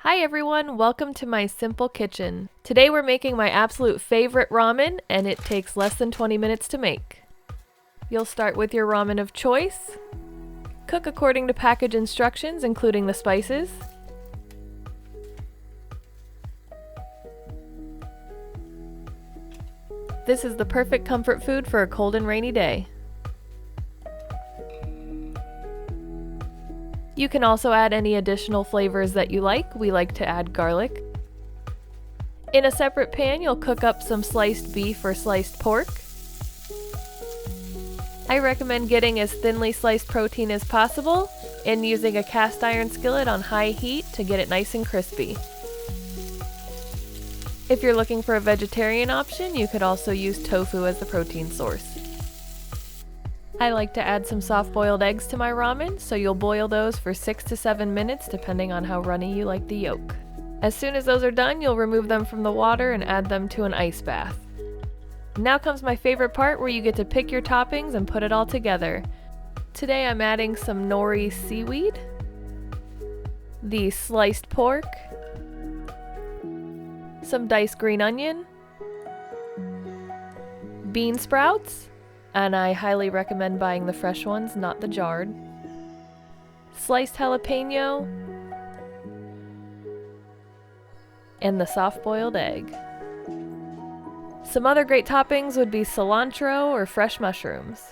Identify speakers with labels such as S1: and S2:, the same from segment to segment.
S1: Hi everyone, welcome to my simple kitchen. Today we're making my absolute favorite ramen, and it takes less than 20 minutes to make. You'll start with your ramen of choice. Cook according to package instructions, including the spices. This is the perfect comfort food for a cold and rainy day. You can also add any additional flavors that you like. We like to add garlic. In a separate pan, you'll cook up some sliced beef or sliced pork. I recommend getting as thinly sliced protein as possible and using a cast iron skillet on high heat to get it nice and crispy. If you're looking for a vegetarian option, you could also use tofu as the protein source. I like to add some soft-boiled eggs to my ramen, so you'll boil those for 6 to 7 minutes depending on how runny you like the yolk. As soon as those are done, you'll remove them from the water and add them to an ice bath. Now comes my favorite part where you get to pick your toppings and put it all together. Today I'm adding some nori seaweed, the sliced pork, some diced green onion, bean sprouts, and I highly recommend buying the fresh ones, not the jarred, sliced jalapeno, and the soft-boiled egg. Some other great toppings would be cilantro or fresh mushrooms.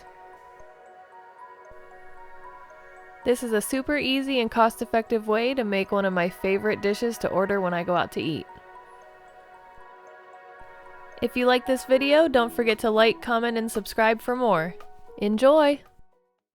S1: This is a super easy and cost-effective way to make one of my favorite dishes to order when I go out to eat. If you like this video, don't forget to like, comment, and subscribe for more. Enjoy!